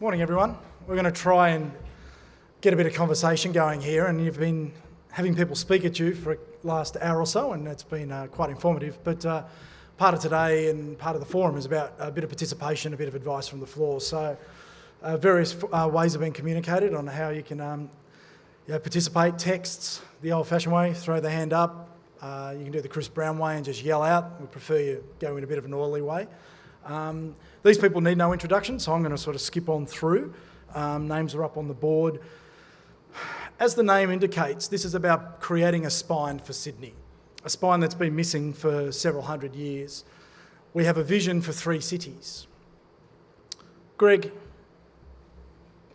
Morning, everyone. We're going to try and get a bit of conversation going here, and you've been having people speak at you for the last hour or so, and it's been quite informative. But part of today and part of the forum is about a bit of participation, a bit of advice from the floor. So various ways have been communicated on how you can participate. Texts, the old-fashioned way, throw the hand up. You can do the Chris Brown way and just yell out. We prefer you go in a bit of an orderly way. These people need no introduction, so I'm going to sort of skip on through. Names are up on the board. As the name indicates, this is about creating a spine for Sydney, a spine that's been missing for several hundred years. We have a vision for 3 cities. Greg,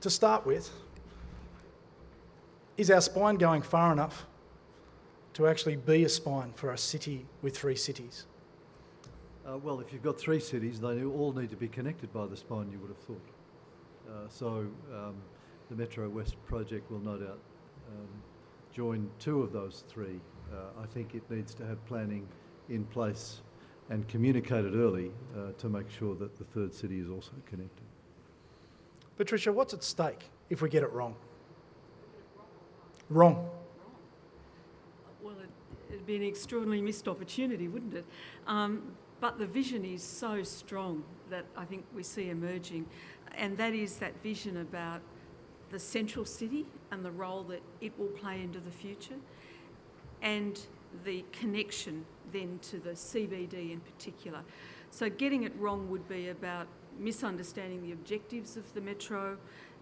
to start with, is our spine going far enough to actually be a spine for a city with 3 cities? Well, if you've got 3 cities, they all need to be connected by the spine, you would have thought. So the Metro West project will no doubt join 2 of those 3. I think it needs to have planning in place and communicated early to make sure that the 3rd city is also connected. Patricia, what's at stake if we get it wrong? Wrong. Well, it'd be an extraordinarily missed opportunity, wouldn't it? But the vision is so strong that I think we see emerging, and that is that vision about the central city and the role that it will play into the future, and the connection then to the CBD in particular. So getting it wrong would be about misunderstanding the objectives of the metro,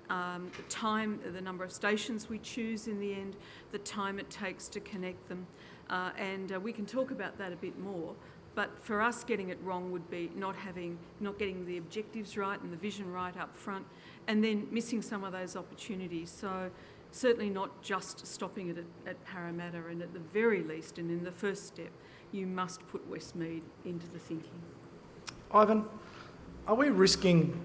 the number of stations we choose in the end, the time it takes to connect them, and we can talk about that a bit more. But for us, getting it wrong would be not getting the objectives right and the vision right up front, and then missing some of those opportunities. So certainly not just stopping it at Parramatta, and at the very least, and in the first step, you must put Westmead into the thinking. Ivan, are we risking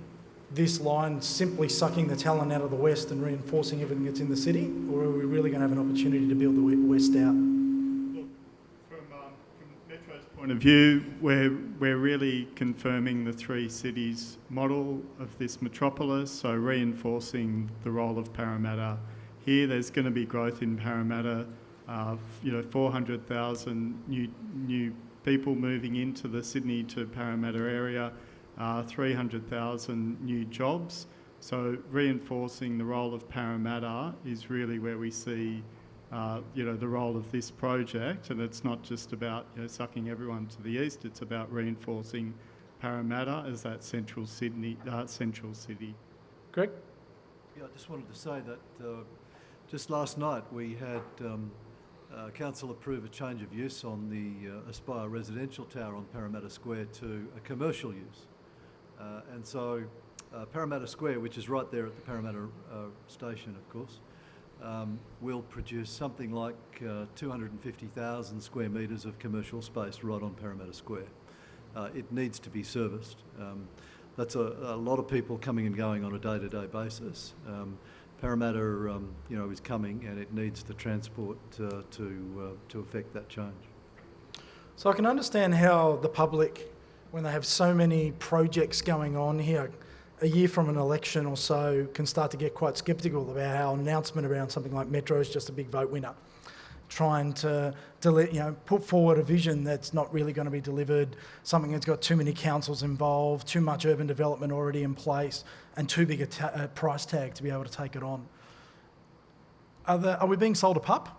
this line simply sucking the talent out of the West and reinforcing everything that's in the city, or are we really going to have an opportunity to build the West out? Point of view, we're really confirming the 3 cities model of this metropolis, so reinforcing the role of Parramatta here. There's going to be growth in Parramatta, 400,000 new people moving into the Sydney to Parramatta area, 300,000 new jobs. So reinforcing the role of Parramatta is really where we see the role of this project, and it's not just about sucking everyone to the east. It's about reinforcing Parramatta as that central city. Greg? Yeah, I just wanted to say that just last night we had council approve a change of use on the Aspire residential tower on Parramatta Square to a commercial use, and so Parramatta Square, which is right there at the Parramatta station, of course, will produce something like 250,000 square metres of commercial space right on Parramatta Square. It needs to be serviced. That's a lot of people coming and going on a day-to-day basis. Parramatta, is coming, and it needs the transport to affect that change. So I can understand how the public, when they have so many projects going on here, a year from an election or so, can start to get quite sceptical about how an announcement around something like Metro is just a big vote winner. Trying to put forward a vision that's not really going to be delivered, something that's got too many councils involved, too much urban development already in place, and too big a price tag to be able to take it on. Are we being sold a pup?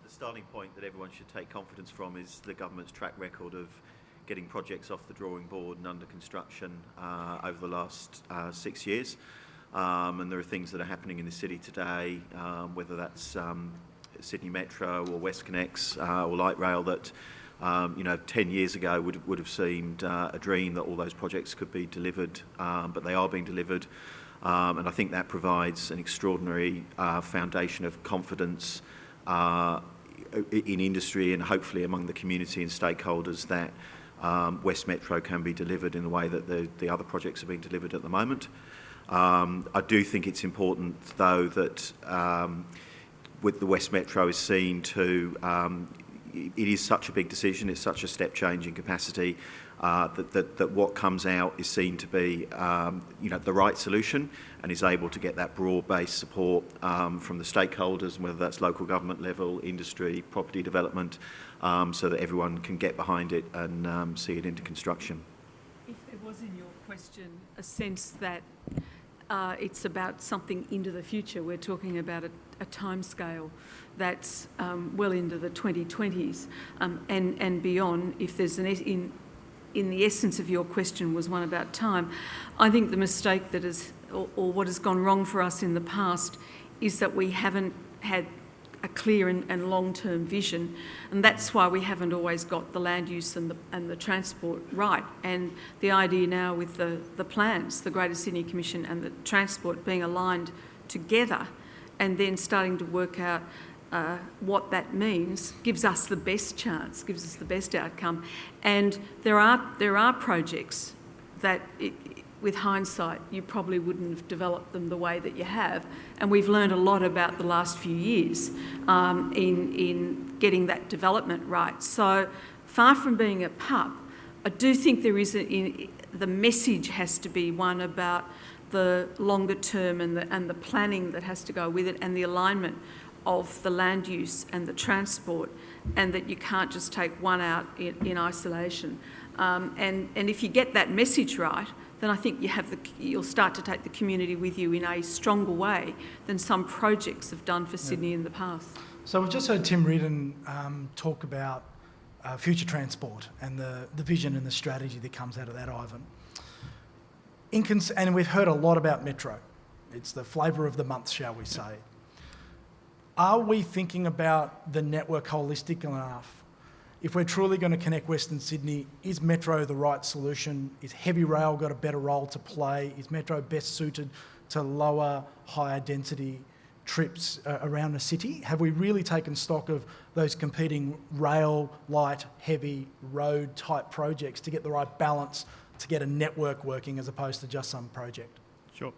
The starting point that everyone should take confidence from is the government's track record of getting projects off the drawing board and under construction over the last 6 years. And there are things that are happening in the city today, whether that's Sydney Metro or WestConnex or Light Rail, that 10 years ago would have seemed a dream that all those projects could be delivered, but they are being delivered. And I think that provides an extraordinary foundation of confidence in industry and hopefully among the community and stakeholders that West Metro can be delivered in the way that the other projects are being delivered at the moment. I do think it's important, though, that with the West Metro is seen to, it is such a big decision, it's such a step change in capacity, that what comes out is seen to be the right solution, and is able to get that broad-based support from the stakeholders, whether that's local government level, industry, property development, so that everyone can get behind it and see it into construction. If there was in your question a sense that it's about something into the future, we're talking about a timescale that's well into the 2020s and beyond. If there's in the essence of your question was one about time, I think the mistake that is, or what has gone wrong for us in the past, is that we haven't had a clear and long-term vision, and that's why we haven't always got the land use and the transport right. And the idea now with the plans, the Greater Sydney Commission and the transport being aligned together, and then starting to work out what that means, gives us the best chance, gives us the best outcome. And there are projects that, with hindsight, you probably wouldn't have developed them the way that you have. And we've learned a lot about the last few years in getting that development right. So far from being a pup, I do think there is the message has to be one about the longer term and the planning that has to go with it, and the alignment of the land use and the transport, and that you can't just take one out in isolation. And if you get that message right, then I think you'll start to take the community with you in a stronger way than some projects have done for Sydney in the past. So we've just heard Tim Reardon talk about future transport and the vision and the strategy that comes out of that, Ivan. And we've heard a lot about Metro. It's the flavour of the month, shall we say. Are we thinking about the network holistic enough? If we're truly going to connect Western Sydney, is Metro the right solution? Is heavy rail got a better role to play? Is Metro best suited to lower, higher density trips around the city? Have we really taken stock of those competing rail, light, heavy, road type projects to get the right balance to get a network working as opposed to just some project? Sure.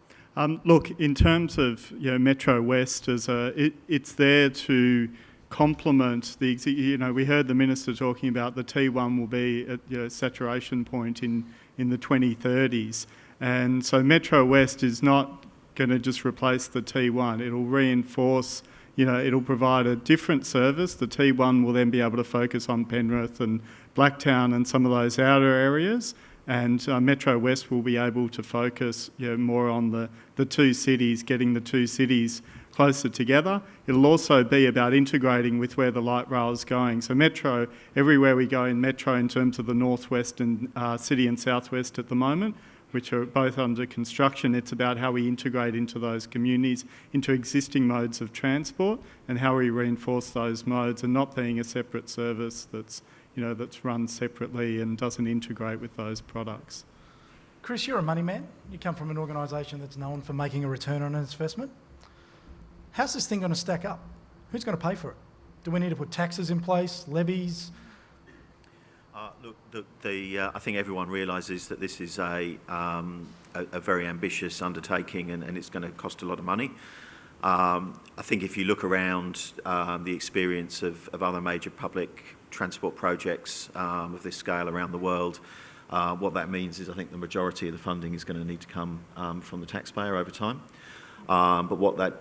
Look, in terms of Metro West, it's there to complement the. We heard the minister talking about the T1 will be at saturation point in the 2030s, and so Metro West is not going to just replace the T1. It'll reinforce. It'll provide a different service. The T1 will then be able to focus on Penrith and Blacktown and some of those outer areas. And Metro West will be able to focus more on the two cities, getting the two cities closer together. It'll also be about integrating with where the light rail is going. So Metro, everywhere we go in Metro in terms of the northwest and city and southwest at the moment, which are both under construction, it's about how we integrate into those communities, into existing modes of transport, and how we reinforce those modes, and not being a separate service that's run separately and doesn't integrate with those products. Chris, you're a money man. You come from an organisation that's known for making a return on its investment. How's this thing going to stack up? Who's going to pay for it? Do we need to put taxes in place, levies? Look, I think everyone realises that this is a very ambitious undertaking, and it's going to cost a lot of money. I think if you look around the experience of other major public transport projects of this scale around the world, what that means is I think the majority of the funding is going to need to come from the taxpayer over time. But what that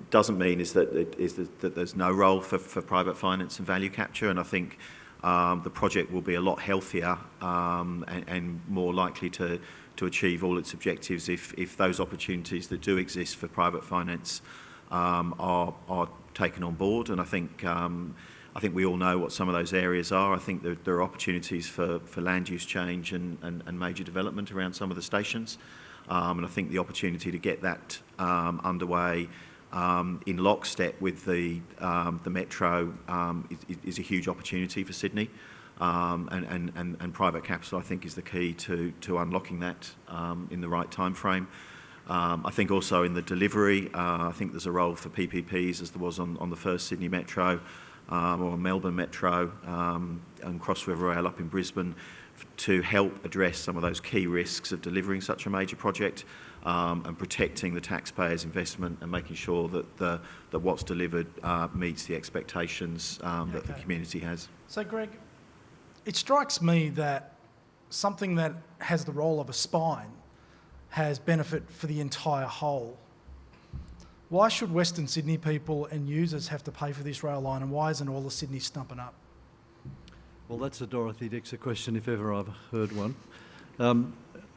doesn't mean is that there's no role for private finance and value capture, and I think the project will be a lot healthier and more likely to achieve all its objectives if those opportunities that do exist for private finance are taken on board. And I think we all know what some of those areas are. I think there are opportunities for land use change and major development around some of the stations. And I think the opportunity to get that underway in lockstep with the Metro is a huge opportunity for Sydney. And private capital, I think, is the key to unlocking that in the right time frame. I think also in the delivery, I think there's a role for PPPs, as there was on the first Sydney Metro, or Melbourne Metro, and Cross River Rail up in Brisbane, to help address some of those key risks of delivering such a major project. and protecting the taxpayers' investment and making sure that what's delivered meets the expectations that the community has. So, Greg, it strikes me that something that has the role of a spine has benefit for the entire whole. Why should Western Sydney people and users have to pay for this rail line, and why isn't all of Sydney stumping up? Well, that's a Dorothy Dixer question, if ever I've heard one.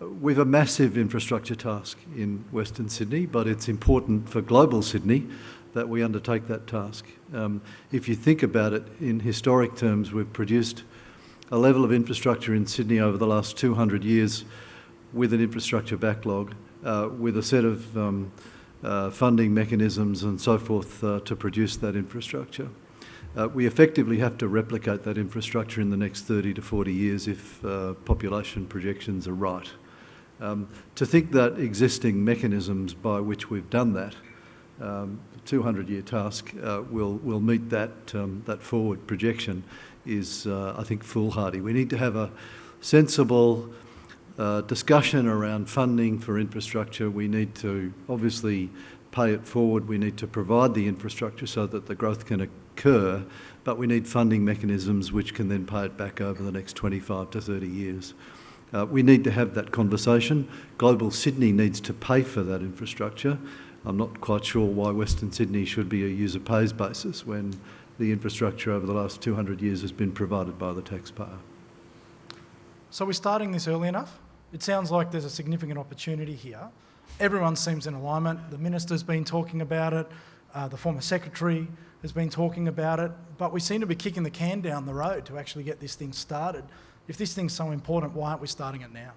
We've a massive infrastructure task in Western Sydney, but it's important for global Sydney that we undertake that task. If you think about it in historic terms, we've produced a level of infrastructure in Sydney over the last 200 years with an infrastructure backlog, with a set of funding mechanisms and so forth to produce that infrastructure. We effectively have to replicate that infrastructure in the next 30 to 40 years if population projections are right. To think that existing mechanisms by which we've done that, 200-year task, will meet that forward projection is, I think, foolhardy. We need to have a sensible discussion around funding for infrastructure. We need to obviously pay it forward. We need to provide the infrastructure so that the growth can occur, but we need funding mechanisms which can then pay it back over the next 25 to 30 years. We need to have that conversation. Global Sydney needs to pay for that infrastructure. I'm not quite sure why Western Sydney should be a user pays basis when the infrastructure over the last 200 years has been provided by the taxpayer. So we're starting this early enough? It sounds like there's a significant opportunity here. Everyone seems in alignment. The minister's been talking about it. The former secretary has been talking about it. But we seem to be kicking the can down the road to actually get this thing started. If this thing's so important, why aren't we starting it now?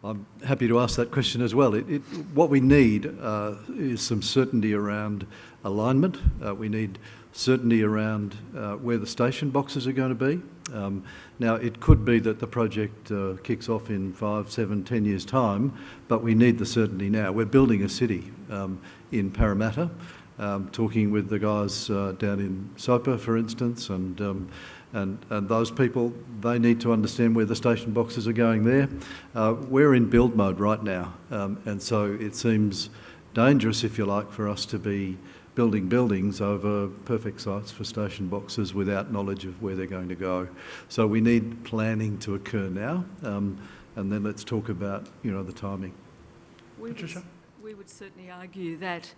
I'm happy to ask that question as well. What we need is some certainty around alignment. We need certainty around where the station boxes are going to be. Now, it could be that the project kicks off in 5, 7, 10 years' time, but we need the certainty now. We're building a city in Parramatta, talking with the guys down in SOPA, for instance, and those people, they need to understand where the station boxes are going there. We're in build mode right now, and so it seems dangerous, if you like, for us to be building buildings over perfect sites for station boxes without knowledge of where they're going to go. So we need planning to occur now, and then let's talk about, the timing. Patricia? We would certainly argue that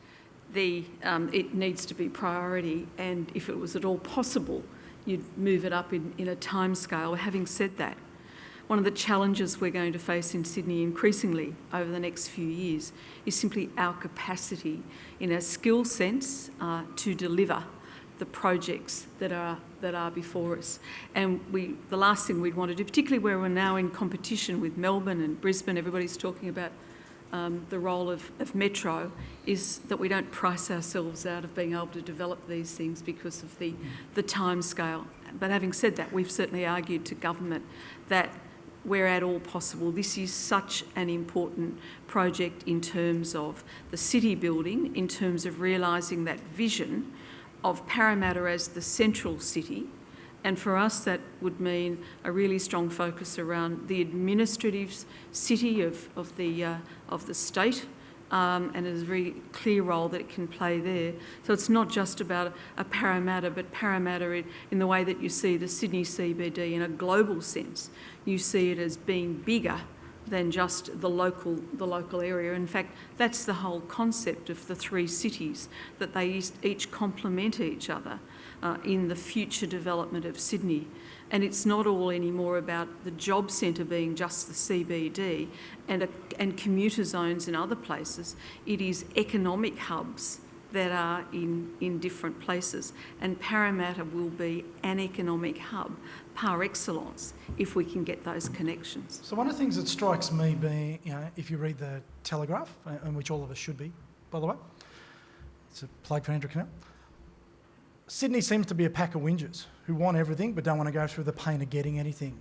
it needs to be priority, and if it was at all possible, you'd move it up in a timescale. Having said that, one of the challenges we're going to face in Sydney increasingly over the next few years is simply our capacity in a skill sense to deliver the projects that are before us. And the last thing we'd want to do, particularly where we're now in competition with Melbourne and Brisbane, everybody's talking about the role of Metro, is that we don't price ourselves out of being able to develop these things because of the time scale. But having said that, we've certainly argued to government that where at all possible, this is such an important project in terms of the city building, in terms of realising that vision of Parramatta as the central city. And for us, that would mean a really strong focus around the administrative city of the state, and there's a very clear role that it can play there. So it's not just about a Parramatta, but Parramatta in the way that you see the Sydney CBD in a global sense. You see it as being bigger than just the local area. In fact, that's the whole concept of the three cities, that they each complement each other in the future development of Sydney. And it's not all anymore about the job centre being just the CBD and commuter zones in other places. It is economic hubs that are in different places. And Parramatta will be an economic hub par excellence if we can get those connections. So one of the things that strikes me being, if you read the Telegraph, and which all of us should be, by the way, it's a plug for Andrew Canal, Sydney seems to be a pack of whingers who want everything but don't want to go through the pain of getting anything.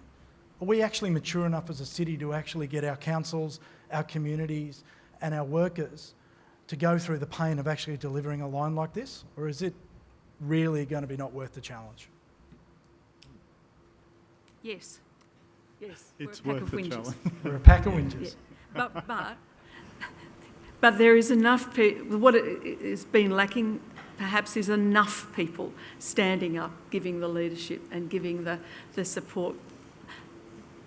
Are we actually mature enough as a city to actually get our councils, our communities and our workers to go through the pain of actually delivering a line like this? Or is it really going to be not worth the challenge? Yes. It's worth the challenge. We're a pack of whingers. Yeah. But But there is enough people, what it has been lacking perhaps is enough people standing up, giving the leadership and giving the support.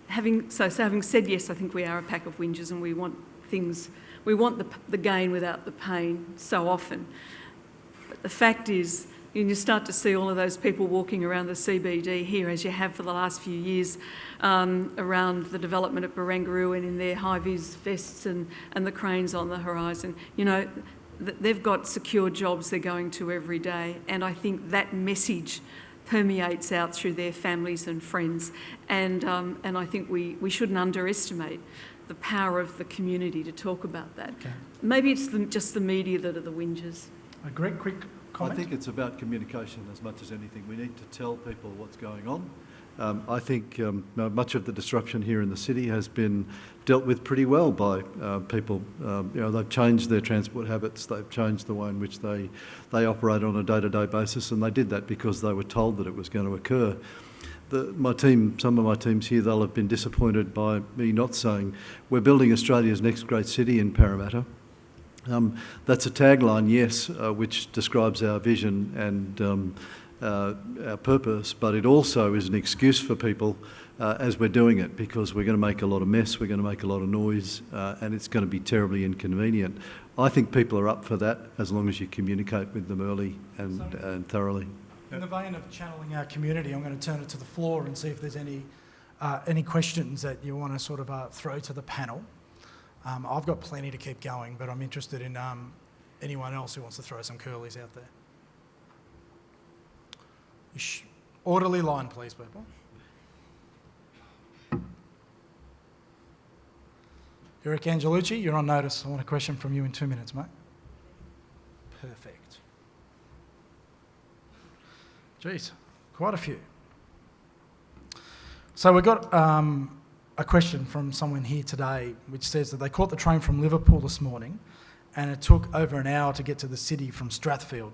Having said yes, I think we are a pack of whingers and we want the gain without the pain so often. But the fact is, you start to see all of those people walking around the CBD here, as you have for the last few years, around the development at Barangaroo and in their high-vis vests and the cranes on the horizon. You know, they've got secure jobs they're going to every day, and I think that message permeates out through their families and friends, and I think we shouldn't underestimate the power of the community to talk about that. Okay. Maybe it's just the media that are the whingers. Greg, quick comment? I think it's about communication as much as anything. We need to tell people what's going on. I think much of the disruption here in the city has been dealt with pretty well by people. They've changed their transport habits, they've changed the way in which they operate on a day-to-day basis, and they did that because they were told that it was going to occur. Some of my teams here, they'll have been disappointed by me not saying, we're building Australia's next great city in Parramatta. That's a tagline, yes, which describes our vision and our purpose, but it also is an excuse for people as we're doing it, because we're going to make a lot of mess, we're going to make a lot of noise, and it's going to be terribly inconvenient. I think people are up for that as long as you communicate with them early and thoroughly. In the vein of channeling our community, I'm going to turn it to the floor and see if there's any questions that you want to sort of throw to the panel. I've got plenty to keep going, but I'm interested in anyone else who wants to throw some curlies out there. Orderly line, please, people. Eric Angelucci, you're on notice. I want a question from you in 2 minutes, mate. Perfect. Geez, quite a few. So we've got a question from someone here today which says that they caught the train from Liverpool this morning and it took over an hour to get to the city from Strathfield.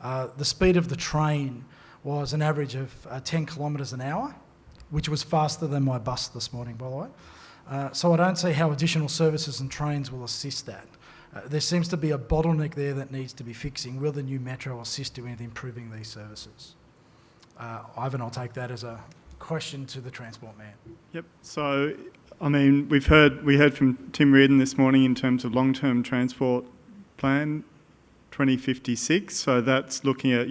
The speed of the train was an average of 10 kilometres an hour, which was faster than my bus this morning, by the way. So I don't see how additional services and trains will assist that. There seems to be a bottleneck there that needs to be fixing. Will the new metro assist you in improving these services? Ivan, I'll take that as a question to the Transport Man. Yep. So, I mean, we heard from Tim Reardon this morning in terms of long-term transport plan 2056. So that's looking at,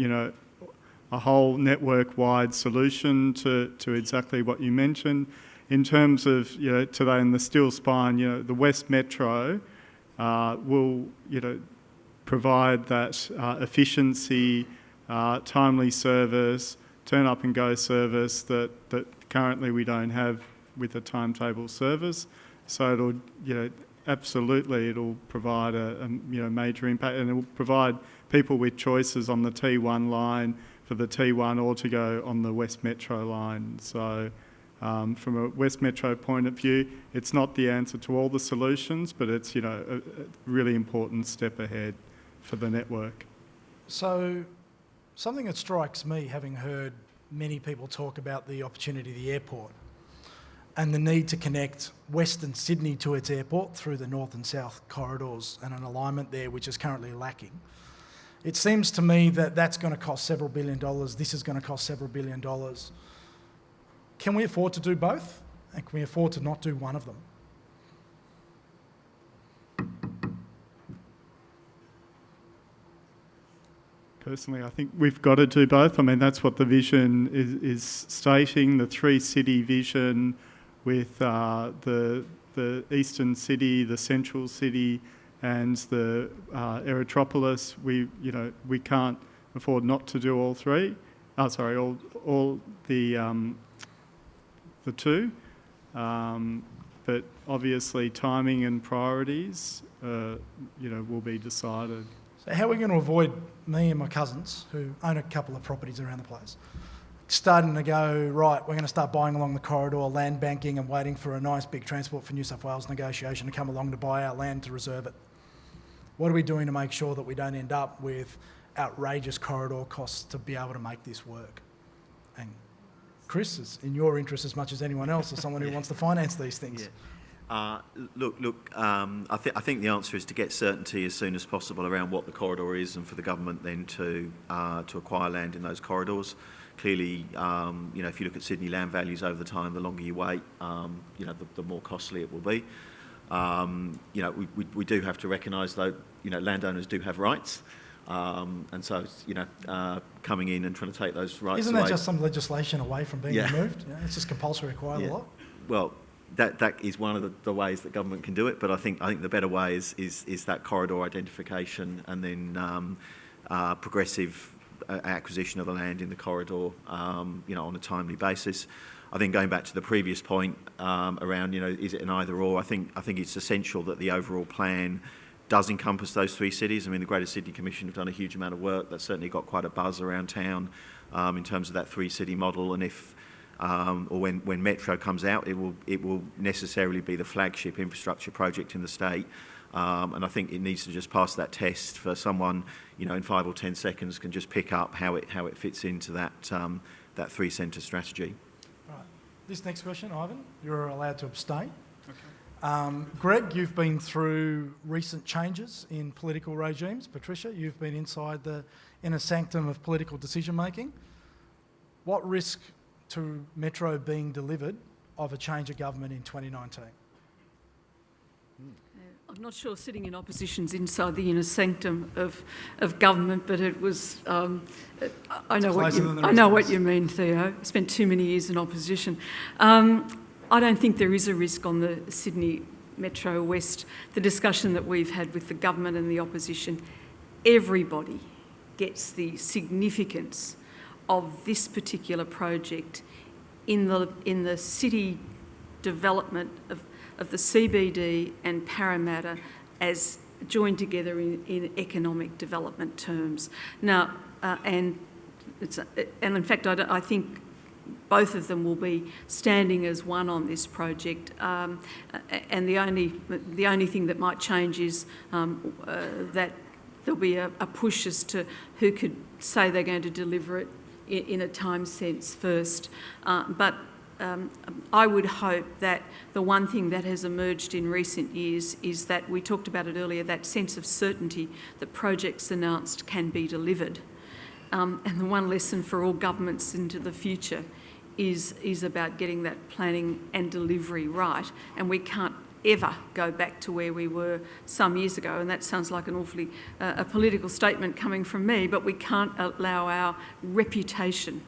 a whole network-wide solution to exactly what you mentioned. In terms of, today in the steel spine, the West Metro will, provide that efficiency, timely service, turn up and go service that currently we don't have with a timetable service. So it'll, absolutely it'll provide a major impact, and it will provide people with choices on the T1 line for the T1 or to go on the West Metro line. So from a West Metro point of view, it's not the answer to all the solutions, but it's, a really important step ahead for the network. So something that strikes me, having heard many people talk about the opportunity of the airport and the need to connect Western Sydney to its airport through the north and south corridors and an alignment there which is currently lacking. It seems to me that that's going to cost several $1 billion. This is going to cost several $1 billion. Can we afford to do both? And can we afford to not do one of them? Personally, I think we've got to do both. I mean, that's what the vision is stating, the three-city vision with the eastern city, the central city, and the Erytropolis. We can't afford not to do all three. All the two. But obviously, timing and priorities, will be decided. So how are we going to avoid me and my cousins, who own a couple of properties around the place, starting to go, right, we're going to start buying along the corridor, land banking and waiting for a nice big Transport for New South Wales negotiation to come along to buy our land to reserve it? What are we doing to make sure that we don't end up with outrageous corridor costs to be able to make this work? And Chris, it's in your interest as much as anyone else, as someone who wants to finance these things. I think the answer is to get certainty as soon as possible around what the corridor is, and for the government then to acquire land in those corridors. Clearly, if you look at Sydney land values over the time, the longer you wait, the more costly it will be. We do have to recognise, though, landowners do have rights. And so, coming in and trying to take those rights Isn't away... that just some legislation away from being Yeah. removed? It's just compulsory acquire the lot? Well, that is one of the ways that government can do it, but I think the better way is that corridor identification, and then progressive acquisition of the land in the corridor, on a timely basis. I think going back to the previous point around, is it an either or? I think it's essential that the overall plan does encompass those three cities. I mean, the Greater Sydney Commission have done a huge amount of work. That's certainly got quite a buzz around town in terms of that three-city model. And if or when Metro comes out, it will necessarily be the flagship infrastructure project in the state. And I think it needs to just pass that test for someone, in 5 or 10 seconds can just pick up how it fits into that three-centre strategy. Right. This next question, Ivan, you're allowed to abstain. Okay. Greg, you've been through recent changes in political regimes. Patricia, you've been inside the inner sanctum of political decision-making. What risk to Metro being delivered of a change of government in 2019? I'm not sure sitting in opposition's inside the inner sanctum of government, but it was. I know what you mean, Theo. I spent too many years in opposition. I don't think there is a risk on the Sydney Metro West. The discussion that we've had with the government and the opposition, everybody gets the significance of this particular project in the city development of the CBD and Parramatta as joined together in economic development terms. Now, and in fact, I think both of them will be standing as one on this project. And the only thing that might change is that there'll be a push as to who could say they're going to deliver it in a time sense first. But I would hope that the one thing that has emerged in recent years is that, we talked about it earlier, that sense of certainty that projects announced can be delivered. And the one lesson for all governments into the future is about getting that planning and delivery right. And we can't ever go back to where we were some years ago, and that sounds like an awfully a political statement coming from me, but we can't allow our reputation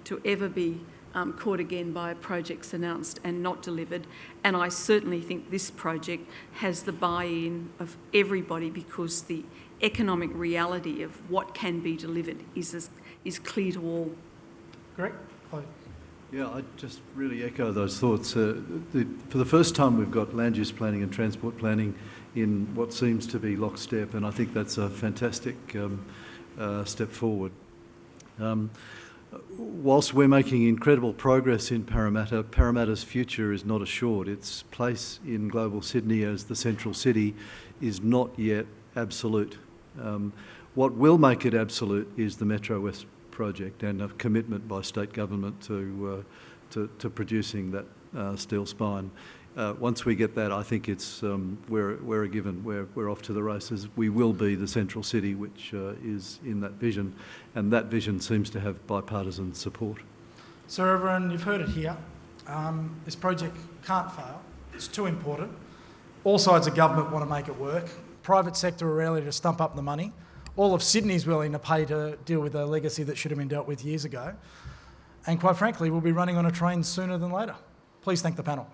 to ever be caught again by projects announced and not delivered. And I certainly think this project has the buy-in of everybody, because the economic reality of what can be delivered is clear to all. Greg? Chloe. Yeah, I just really echo those thoughts. For the first time, we've got land use planning and transport planning in what seems to be lockstep, and I think that's a fantastic step forward. Whilst we're making incredible progress in Parramatta, Parramatta's future is not assured. Its place in global Sydney as the central city is not yet absolute. What will make it absolute is the Metro West project and a commitment by state government to producing that steel spine. Once we get that, I think it's we're a given. We're off to the races. We will be the central city, which is in that vision, and that vision seems to have bipartisan support. So everyone, you've heard it here. This project can't fail. It's too important. All sides of government want to make it work. Private sector are ready to stump up the money. All of Sydney's willing to pay to deal with a legacy that should have been dealt with years ago. And quite frankly, we'll be running on a train sooner than later. Please thank the panel.